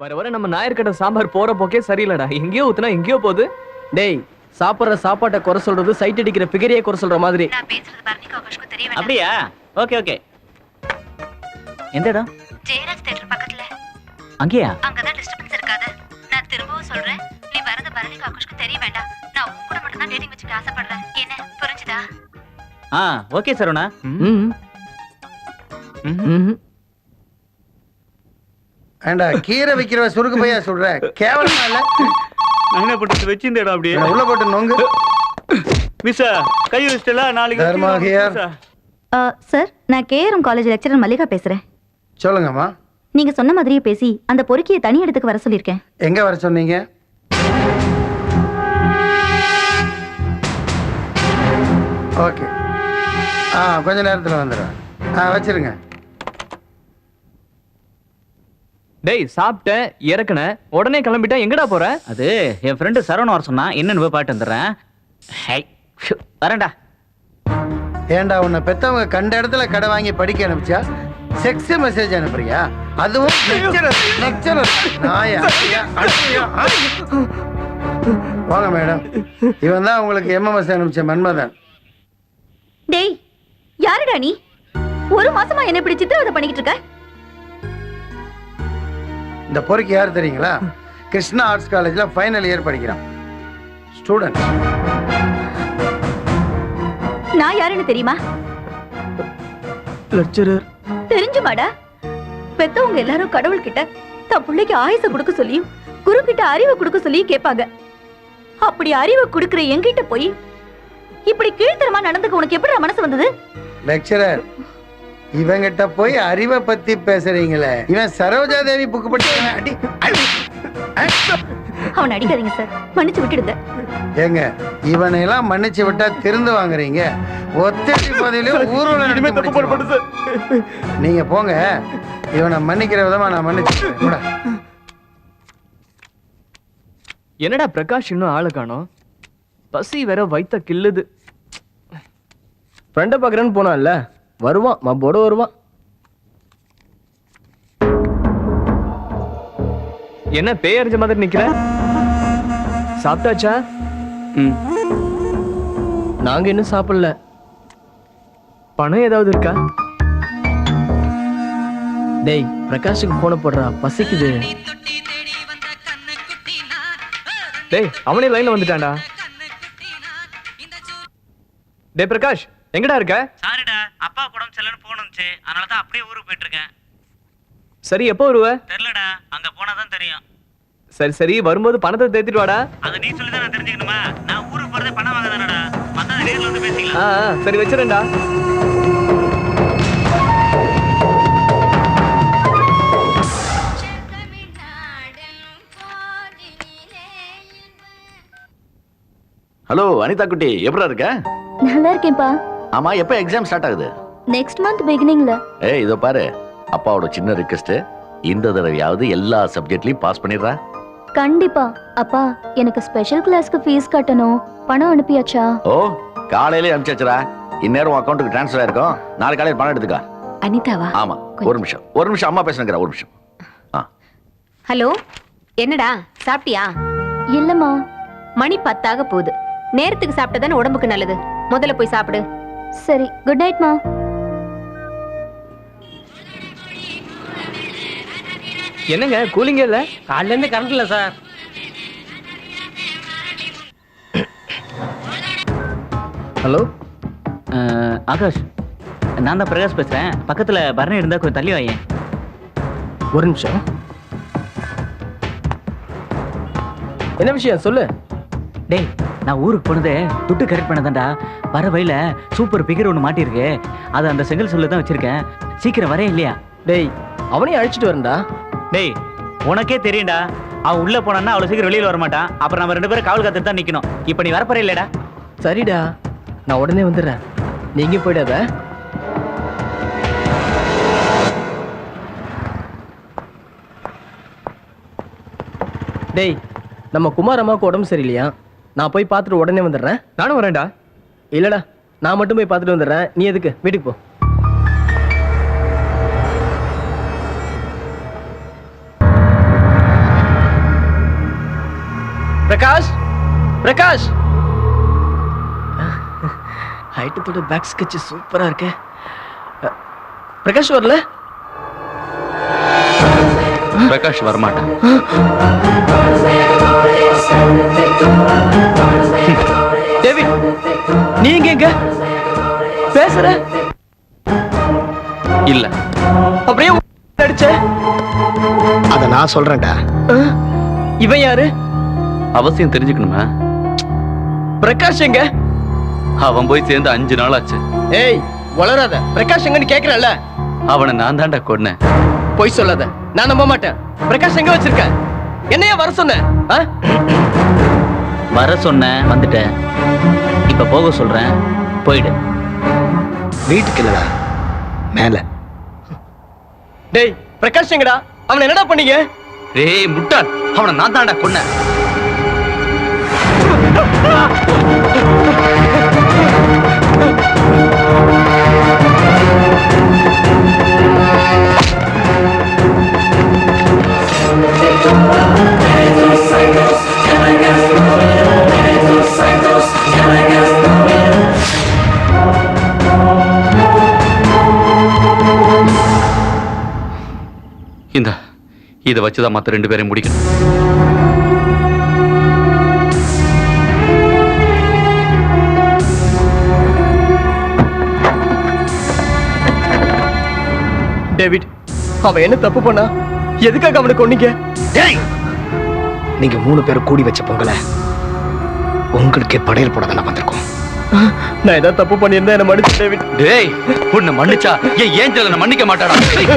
வர வர நம்ம நாயர்கட்ட சாம்பார் போற போக்கே சரியில்லடா. எங்கேயோ ஊத்துனா எங்கேயோ போகுது. டேய், சாப்பிடுற சாப்பாட்டை குறை சொல்றது சைட் அடிக்கிற பிகரியை குறை சொல்ற மாதிரி. நான் பேசுறது பரணிக்கு ஆகாஷ்க்கு தெரிய வேண்டாம். அப்படியா? Okay okay. எந்த இடம்? ஜெயராஜ் தியேட்டர் பக்கத்துல. அங்கேயா? அங்கதான் டிஸ்டர்பன்ஸ் இருக்காது. நான் திரும்பவும் சொல்றேன், நீ வரது பரணிக்கு ஆகாஷ்க்கு தெரிய வேண்டாம். நான் உன் கூட மட்டும் தான் டேட்டிங் வச்சுக்க ஆசைப்படுறேன். என்ன புரிஞ்சுதா? ஓகே சரவணா. ஏண்டா கீரை விக்கிறவ சுருக்கு பையா சொல்ற? கேவலமா இல்ல? நான் என்ன போட்டு வெச்சிருந்தேடா அப்படியே. உள்ள போட்டு நோங்கு. மிஸ்ஸா கை வச்சிட்டல நாளைக்கு. தர்மாகியார். சார், நான் கேஆர்எம் காலேஜ் லெக்சரர் மல்லிகா பேசுறேன். சொல்லுங்கம்மா. நீங்க சொன்ன மாதிரியே பேசி அந்த பொறுக்கியை தனி இடத்துக்கு வர சொல்லிருக்கேன். எங்க வர சொன்னீங்க? ஓகே. கொஞ்ச நேரத்துல வந்துடுறேன். வச்சிருங்க. டேய், சாப்பிட்டேன் இறக்குன உடனே கிளம்பிட்டா எங்கடா போற? அது என் ஃப்ரெண்டு சரவணன் வர சொன்னா, என்னன்னு போய் பாட்டு வந்துடுறேன். வரேன்டா. ஏண்டா உன்னை பெத்தவங்க கண்ட இடத்துல கடை வாங்கி படிக்க அனுப்பிச்சா செக்ஸ் மெசேஜ் அனுப்புறியா? அதுவும் லெக்சரர். வாங்க மேடம். இவன் தான் உங்களுக்கு எம்எம்எஸ் அனுப்பிச்ச மன்மதன். டேய், யாருடா நீ? ஒரு மாசமா என்ன இப்படி சித்திரவதை பண்ணிக்கிட்டு இருக்க? இந்த பொறுக்கி யார் தெரியுங்களா? கிருஷ்ணா ஆர்ட்ஸ் காலேஜ்ல ஃபைனல் இயர் படிக்கிறான் ஸ்டூடெண்ட். நான் யாருன்னு தெரியுமா? லெக்சரர். தெரிஞ்சுமாடா? பெத்தவங்க எல்லாரும் கடவுள் கிட்ட தன் பிள்ளைக்கு ஆயுச கொடுக்க சொல்லியும் குரு கிட்ட அறிவை கொடுக்க சொல்லியும் கேட்பாங்க. அப்படி அறிவை கொடுக்கிற என்கிட்ட போய் இப்படி கீழ்த்தரமா நடந்துக்க உனக்கு எப்படி மனசு வந்தது? லெக்சரர், இவங்கிட்ட போய் அறிவை பத்தி பேசுறீங்களே. இவன் சரோஜா தேவி புக்கு படி. அவன் அடிக்காதீங்க சார், மன்னிச்சு விட்டுடுங்க. ஏங்க, இவனையெல்லாம் மன்னிச்சு விட்டா திருந்து வாங்குறீங்க. ஒத்தடி பதிலும் ஊர்வலம் நீங்க போங்க. இவனை மன்னிக்கிற விதமா நான் மன்னிச்சு. என்னடா பிரகாஷ் இன்னும் ஆளு காணோம்? பசி வேற வைத்த கில்லுது. ஃப்ரெண்டை பார்க்குறேன்னு போனான்ல, வருவான். மப்போட வருவான். என்ன பேய் அறிஞ்ச மாதிரி நிக்கிற? சாப்பிட்டாச்சா? நாங்க இன்னும் சாப்பிடல. பணம் ஏதாவது இருக்கா? டேய், பிரகாஷுக்கு போன போடுறா, பசிக்குது. டேய், அவனே லைன்ல வந்துட்டான்டா. டேய் பிரகாஷ், எங்கடா இருக்க? சாரிடா, அப்பா உடம்பு சரியில்லைன்னு போன் வந்துச்சு. அதனால தான் அப்படியே ஊருக்கு போயிட்டு இருக்கேன். சரி, எப்போ வருவ? தெரியலடா, அங்க போனா தான் தெரியும். சரி சரி, வரும்போது பணத்தை தேத்திட்டு வாடா. அது நீ சொல்லி தான் நான் தெரிஞ்சுக்கணுமா? நான் ஊருக்கு போறதே பணம் வாங்க தானடா. மத்தத நேர்ல வந்து பேசிக்கலாம். சரி வச்சிரேன்டா. ஹலோ அனிதா குட்டி, எப்படா இருக்க? நல்லா இருக்கேன்ப்பா. ஆமா, எப்ப எக்ஸாம் ஸ்டார்ட் ஆகுது? நெக்ஸ்ட் மந்த் பிகினிங்ல. இதோ பாரு, அப்பாவோட சின்ன ரிக்வெஸ்ட், இந்த தடவையாவது எல்லா சப்ஜெக்ட்லயும் பாஸ் பண்ணிடுறா. கண்டிப்பா. அப்பா, எனக்கு ஸ்பெஷல் கிளாஸ்க்கு ஃபீஸ் கட்டணும். பணம் அனுப்பியாச்சா? ஓ, காலையிலே அனுப்பிச்சாச்சுடா. இந்நேரம் அக்கௌண்ட்டுக்கு ட்ரான்ஸ்ஃபர் ஆயிருக்கும். நாளை காலையில் பணம் எடுத்துக்கா. அனிதாவா? ஆமா, ஒரு நிமிஷம் அம்மா பேசுறேன். ஒரு நிமிஷம். ஹலோ, என்னடா சாப்பிட்டியா? இல்லம்மா, மணி 10 போகுது. நேரத்துக்கு சாப்பிட்டதானே உடம்புக்கு நல்லது. முதல்ல போய் சாப்பிடு. சரி, குட் நைட் மா. என்னங்க கூலிங்கே இல்ல? காலையில இருந்து கரண்ட் இல்ல சார். ஹலோ ஆகாஷ், நான் தான் பிரகாஷ் பேசுறேன். பக்கத்துல பரணி இருந்தா கொஞ்சம் தள்ளி வாயேன். ஒரு நிமிஷம். என்ன விஷயம் சொல்லு. டேய், நான் ஊருக்கு போனதே துட்டு கரெக்ட் பண்ணதான்டா. வர வழியில சூப்பர் பிகர் ஒன்று மாட்டிருக்கு. அது அந்த செங்கல் சொல்ல தான் வச்சிருக்கேன். சீக்கிரம் வரே இல்லையா? டேய், அவனையும் அழைச்சிட்டு வரேன்டா. டேய், உனக்கே தெரியும்டா, அவன் உள்ள போனான்னா அவ்வளவு சீக்கிரம் வெளியில வர மாட்டான். அப்புறம் நம்ம 2 பேரும் காவல் காத்துட்டு தான் நிக்கணும். இப்ப நீ வரப்போற இல்லடா? சரிடா, நான் உடனே வந்துடுறேன். நீங்க போயிடாத. டேய், நம்ம குமார் அம்மாவுக்கு உடம்பு சரியில்லையா? நான் போய் பார்த்துட்டு உடனே வந்துடுறேன். நானும் வரேன்டா. இல்லடா, நான் மட்டும் போய் பார்த்துட்டு வந்துடுறேன். நீ எதுக்கு? வீட்டுக்கு போ. பிரகாஷ் பிரகாஷ் ஹைட்டத்தோட பேக் ஸ்கெட்ச் சூப்பரா இருக்கே. பிரகாஷ் வரல. பிரகாஷ் வரமாட்டான். டேவிட் நீங்க எங்க பேசுற? இல்ல அப்படியே அடிச்ச. அத நான் சொல்றேன்டா. இவன் யாரு? அவசியம் தெரிஞ்சுக்கணுமா? பிரகாஷ் எங்க? அவன் போய் சேர்ந்து 5 நாள் ஆச்சு. ஏய் வளராத. பிரகாஷ் எங்கன்னு கேக்குறல்ல. அவனை நான் தான்டா கொன்னேன். போய் சொல்லாத, நான் நம்ப மாட்டேன். பிரகாஷ் எங்க வச்சிருக்க? என்னைய வர சொன்ன? வர சொன்னேன், வந்துட்டேன். இப்ப போக சொல்றேன், போயிடு. வீட்டுக்கு இல்லடா, மேல. டேய் பிரகாஷ் எங்கடா? அவனை என்னடா பண்ணீங்க? ஏய் முட்டாள், அவனை நான் தான்டா கொன்னேன். இதை வச்சுதான் மத்த 2 பேரையும் முடிக்கணும். டேவிட் அவன் என்ன தப்பு பண்ணா? எதுக்காக அவனை கொன்னீங்க? டேய் நீங்க 3 பேர் கூடி வச்ச பொங்கலை உங்களுக்கே படையல் போட தானே வந்திருக்கோம். நான் ஏதாவது தப்பு பண்ணியிருந்தா என்ன மன்னிச்சு டேவிட். டேய் உன்னை மன்னிச்சா ஏன் ஏஞ்சல நான் மன்னிக்க மாட்டாடா. டேய்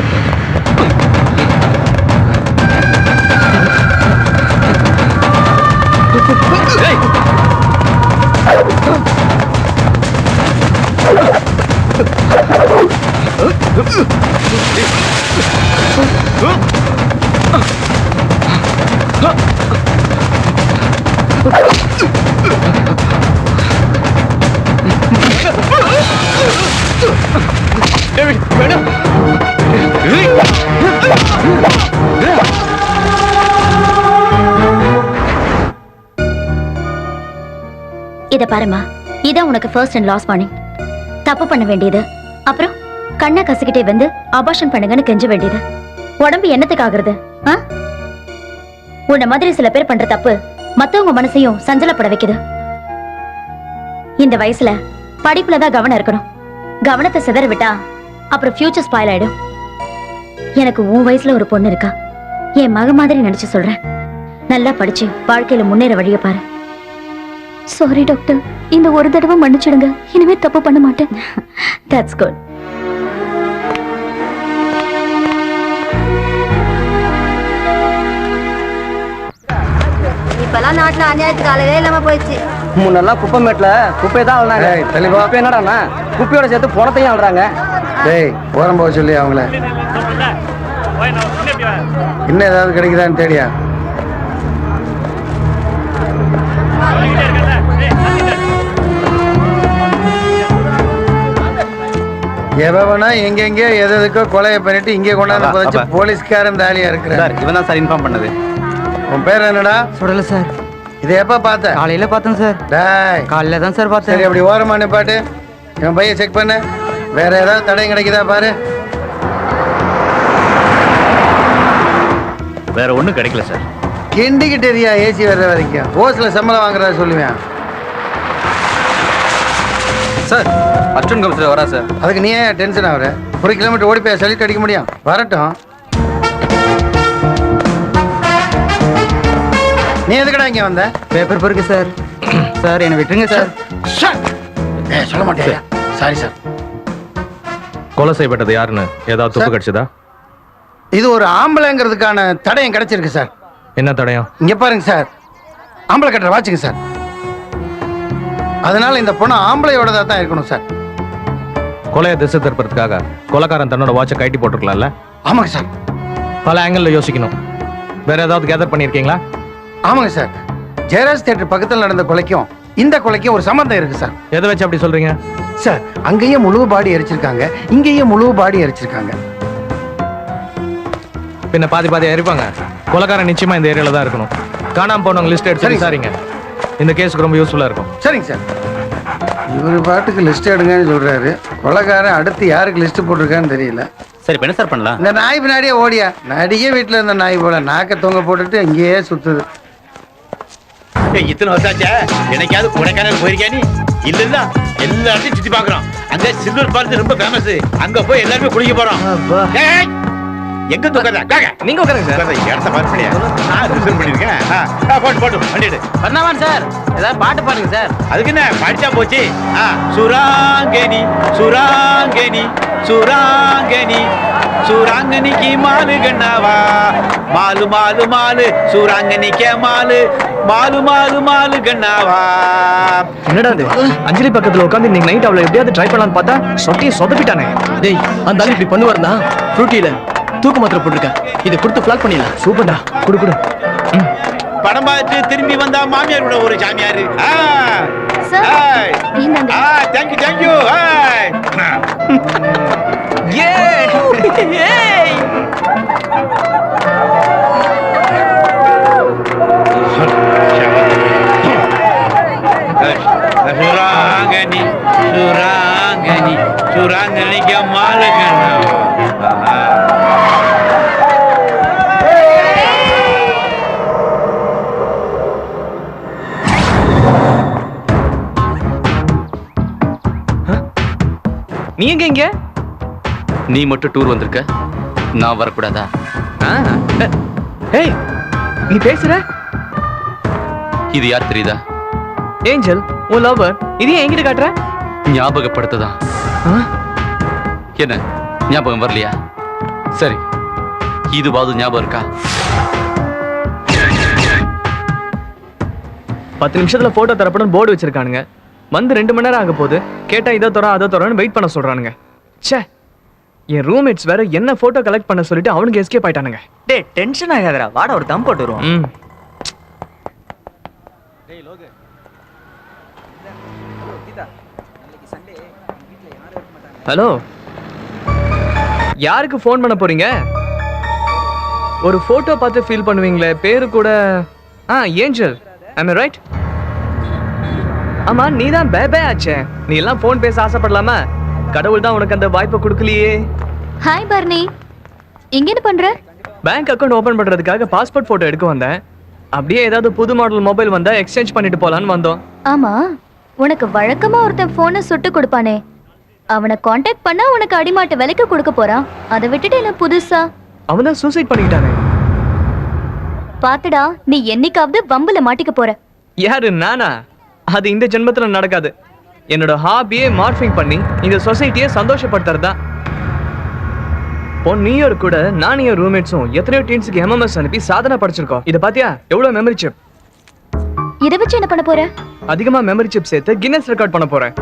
டேவிட் வேணாம். இத பாருமா, இதான் உனக்கு ஃபர்ஸ்ட் அண்ட் லாஸ்ட் வார்னிங். தப்பு பண்ண வேண்டியது, அப்புறம் கண்ணை கசிக்கிட்டே வந்து அபார்ஷன் பண்ணுங்கன்னு கெஞ்ச வேண்டியது. உடம்பு என்னத்துக்கு ஆகுறது? உன்ன மாதிரி சில பேர் பண்ற தப்பு மத்தவங்க மனசையும் சஞ்சலப்பட வைக்குது. இந்த வயசுல படிப்புலதான் கவனம் இருக்கணும். கவனத்தை சிதற விட்டா அப்புறம் ஃபியூச்சர் ஸ்பாயில் ஆயிடும். எனக்கு உன் வயசுல ஒரு பொண்ணு இருக்கா. என் மக மாதிரி நினைச்சு சொல்றேன். நல்லா படிச்சு வாழ்க்கையில முன்னேற வழிய பாரு. சாரி டாக்டர், இந்த ஒரு தடவை மன்னிச்சிடுங்க. இனிமே தப்பு பண்ண மாட்டேன். That's good. இப்பெல்லாம் நாட்டுல அநியாயத்துக்கு ஆளவே இல்லாம போயிடுச்சு. முன்னெல்லாம் குப்பைமேட்ல குப்பையை தான் ஆள்றாங்க. தெளிவா இப்ப என்னடாண்ணா குப்பையோட சேர்த்து பணத்தையும் ஆள்றாங்க. டேய் ஓரம் போக சொல்லி அவங்கள. இன்னும் ஏதாவது கிடைக்குதான்னு தேடியா? எவனா எங்கெங்கே எதுக்கோ கொலையை பண்ணிட்டு இங்கே கொண்டாந்து புதைச்சு போலீஸ்காரன் தாலியா இருக்கிறார். இவன் தான் சார் இன்ஃபார்ம் பண்ணது. உன் பேர் என்னடா? சொல்லல சார். இதை எப்ப பார்த்த? காலையில பார்த்தேன் சார். டேய் காலையில தான் சார் பார்த்தேன். சரி அப்படி ஓரமா நிப்பாட்டு. இவன் பையன் செக் பண்ணு. வேற ஏதாவது தடயம் கிடைக்குதா பாரு. வேற ஒண்ணும் கிடைக்கல சார். கிண்டிக்கிட்டு எரியா ஏசி வர்ற வரைக்கும். ஓசில சம்பளம் வாங்குறதா சொல்லுவேன். சார் அஸ்டன் கமிஷனர் வரா சார். அதுக்கு நீ ஏன் டென்ஷன் ஆகுற? 1 கிலோமீட்டர் ஓடி போய் சலிட்டு அடிக்க முடியும். வரட்டும். நீ எதுக்கடா இங்க வந்த? Paper பொறுக்கு sir. சார் என்னை விட்டுருங்க சார். சொல்ல மாட்டேன். Sorry sir. கொலை செய்யப்பட்டது யாருன்னு ஏதாவது துப்பு கிடைச்சதா? இது ஒரு ஆம்பளைங்கிறதுக்கான தடயம் கிடைச்சிருக்கு சார். என்ன தடயம்? இங்க பாருங்க சார். ஆம்பளை கட்டுற வாட்சுங்க சார். அதனால இந்த பொண்ணு ஆம்பளையோடதா தான் இருக்கணும் சார். கொலையை திசை திருப்பறதுக்காக கொலைக்காரன் தன்னோட வாட்சை கைட்டி போட்டிருக்கலாம்ல? ஆமாங்க சார். பல ஆங்கிள் யோசிக்கணும். வேற ஏதாவது கேதர் பண்ணியிருக்கீங்களா? ஆமாங்க சார். ஜெயராஜ் தியேட்டர் பக்கத்தில் நடந்த கொலைக்கும் இந்த கொலைக்கும் ஒரு சம்பந்தம் இருக்கு சார். எதை வச்சு அப்படி சொல்றீங்க? சார் அங்கேயே முழு பாடி எரிச்சிருக்காங்க, இங்கேயே முழு பாடி எரிச்சிருக்காங்க. பின்ன பாதி பாதி எரிப்பாங்க. கொலைக்காரன் நிச்சயமா இந்த ஏரியால தான் இருக்கணும். காணாம போனவங்க லிஸ்ட் எடுத்து சரிங்க. விசாரிங்க. இந்த கேஸுக்கு ரொம்ப யூஸ்ஃபுல்லா இருக்கும். சரிங்க சார். இவர் பாட்டுக்கு லிஸ்ட் எடுங்கன்னு சொல்றாரு. கொலைகாரன் அடுத்து யாருக்கு லிஸ்ட் போட்டிருக்கான்னு தெரியல. சரி இப்ப என்ன சார் பண்ணலாம்? இந்த நாய் பின்னாடியே ஓடியா. நடிகை வீட்டுல இருந்த நாய் போல நாக்க தொங்க போட்டுட்டு இங்கேயே சுத்துது. இத்தனை வருஷம் ஆச்சா எனக்காவது கொடைக்கானல் போயிருக்கியா நீ? இல்ல எல்லா இடத்தையும் சுத்தி பாக்குறோம். அங்க சில்வர் ஃபால்ஸ் ரொம்ப ஃபேமஸ். அங்க போய் எல்லாருமே குளிக்க போறோம். ஏய், எங்க தூக்காத நீங்க உட்காருங்க சார். இடத்த பார்த்து பண்ணியா நான் ரிசர்வ் பண்ணிருக்கேன். போட்டு பண்ணிடு. பண்ணாமான் சார், ஏதாவது பாட்டு பாடுங்க சார். அதுக்கு என்ன படிச்சா போச்சு. சுராங்கனி சுராங்கனி சுராங்கனி சுராங்கனிக்கு மாலு கண்ணாவா மாலு மாலு மாலு சுராங்கனிக்கே மாலு மாலு மாலு மாலு கண்ணாவா. என்னடா இது? அஞ்சலி பக்கத்துல உட்காந்து இன்னைக்கு நைட் அவளை எப்படியாவது ட்ரை பண்ணலாம்னு பார்த்தா சொட்டியை சொதப்பிட்டானே. டேய், அந்த ஆளு இப்படி பண்ணுவாருன்னா ஃப்ரூட்டியில தூக்கு மாத்திரை போட்டிருக்கேன். இதை கொடுத்து ஃபிளாக் பண்ணிடலாம். சூப்பர்டா, குடு குடு. படம் பார்த்து திரும்பி வந்தா மாமியார் கூட ஒரு சாமியாரு. சார், இந்தாங்க. Thank you thank you. சுராங்கனி சுராங்கனி சுராங்கனிக்கு மாலை கண்ணாவா. நீ எங்க இங்க? நீ மட்டும் டூர் வந்திருக்க, நான் வரக்கூடாதா? ஏய், நீ பேசுற? இது யார் தெரியுதா? ஏஞ்சல், உன் லவர். இது ஏன் என்கிட்ட காட்டுற? ஞாபகப்படுத்ததா? என்ன ஞாபகம் வரலையா? சரி, இதுவாது ஞாபகம் இருக்கா? 10 நிமிஷத்துல போட்டோ தரப்படும் போர்டு வச்சிருக்கானுங்க. வந்து 2 மணி நேரம் ஆக போகுது. கேட்டா இதை தரோம் அதை தரோன்னு வெயிட் பண்ண சொல்றானுங்க. ச்சே, என் ரூம்மேட்ஸ் வேற என்ன போட்டோ கலெக்ட் பண்ண சொல்லிட்டு அவனுக்கு எஸ்கேப் ஆயிட்டானுங்க. டேய் டென்ஷன் ஆகாதடா, வாடா ஒரு தம் போட்டு வருவோம். ம். ஹலோ, யாருக்கு ஃபோன் பண்ண போறீங்க? ஒரு போட்டோ பார்த்து ஃபீல் பண்ணுவீங்களே, பேரு கூட ஏஞ்சல். am I right? ஆமா, நீ தான் பேபே ஆச்சே. நீ எல்லாம் ஃபோன் பேச ஆசைப்படலாமா? கடவுள் தான் உனக்கு அந்த வாய்ப்பை கொடுக்கலையே. ஹாய் பர்னி, இங்க என்ன பண்ற? பேங்க் அக்கவுண்ட் ஓபன் பண்றதுக்காக பாஸ்போர்ட் போட்டோ எடுக்க வந்தேன். அப்படியே ஏதாவது புது மாடல் மொபைல் வந்தா எக்ஸ்சேஞ்ச் பண்ணிட்டு போலான்னு வந்தோம். ஆமா, உனக்கு வழக்கமா ஒருத்தன் போனை சுட்டு கொடுப்பானே, அவனை காண்டாக்ட் பண்ணா உனக்கு அடிமாட்ட விலைக்கு கொடுக்க போறான். அதை விட்டுட்டு என்ன புதுசா? அவன் தான் சூசைட் பண்ணிக்கிட்டானே. பாத்துடா, நீ என்னைக்காவது வம்புல மாட்டிக்க போற. யாரு, நானா? அது இந்த ஜென்மத்துல நடக்காது. என்னோட ஹாபியே மார்பிங் பண்ணி இந்த சொசைட்டியை சந்தோஷப்படுத்துறதுதான். நியூ இயர் கூட நானும் என் ரூம்மேட்ஸும் எத்தனையோ டீன்ஸுக்கு எம்எம்எஸ் அனுப்பி சாதனை படிச்சிருக்கோம். இதை பாத்தியா? எவ்வளவு மெமரி சிப். இதை வச்சு என்ன பண்ண போற? அதிகமா மெமரி சிப் சேர்த்து கின்னஸ் ரெக்கார்ட் பண்ண போறேன்.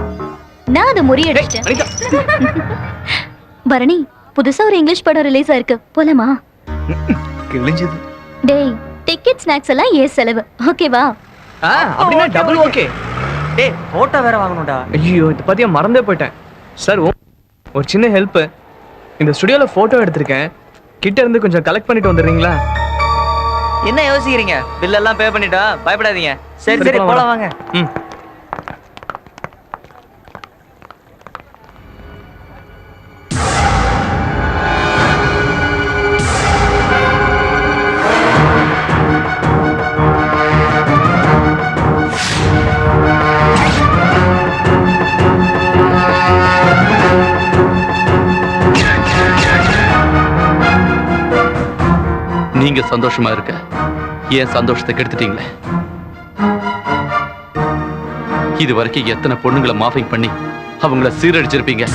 நான் அதை முறியடிச்சிட்டேன். பரணி, புதுசா ஒரு இங்கிலீஷ் படம் ரிலீஸ் ஆயிருக்கு, போலாமா? கிழிஞ்சது. டேய், டிக்கெட் ஸ்நாக்ஸ் எல்லாம் ஏன் செலவு, ஓகேவா? அப்படின்னா டபுள் ஓகே. டேய் போட்டோ வேற வாங்கணும்டா. ஐயோ, இதை பத்தியா மறந்தே போயிட்டேன். சார், ஒரு சின்ன ஹெல்ப். இந்த ஸ்டுடியோல போட்டோ எடுத்திருக்கேன். கிட்ட இருந்து கொஞ்சம் கலெக்ட் பண்ணிட்டு வந்துடுறீங்களா? என்ன யோசிக்கிறீங்க? பில் எல்லாம் பே பண்ணிட்டா, பயப்படாதீங்க. சரி சரி போலாம் வாங்க. ம். நீங்க சந்தோஷமா இருக்க ஏன் சந்தோஷத்தை கெடுத்துட்டீங்களே? இது வரைக்கும் எத்தனை பொண்ணுங்களை மாஃபிங் பண்ணி அவங்கள சீரடிச்சிருப்பீங்க.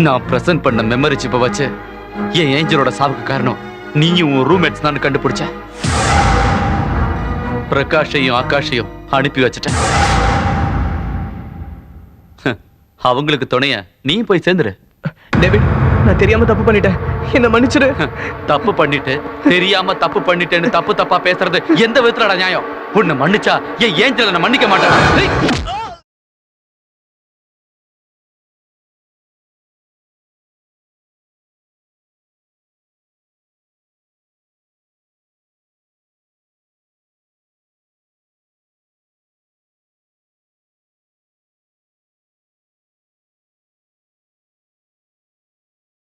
நான் பிரசன்ட் பண்ண மெமரி சிப்பை வச்சு என் ஏஞ்சலோட சாவுக்கு காரணம் நீயும் உன் ரூம்மேட்ஸ் தான் கண்டுபிடிச்ச. பிரகாஷையும் ஆகாஷையும் அனுப்பி வச்சுட்டேன். அவங்களுக்கு துணைய நீ போய் சேர்ந்துரு. டேவிட், நான் தெரியாம தப்பு பண்ணிட்டேன், என்ன மன்னிச்சிடு. தப்பு பண்ணிட்டு தெரியாம தப்பு பண்ணிட்டேன்னு தப்பு தப்பா பேசுறது எந்த விதத்துலடா நியாயம்? உன்னை மன்னிச்சா என் ஏஞ்சல நான் மன்னிக்க மாட்டேன்.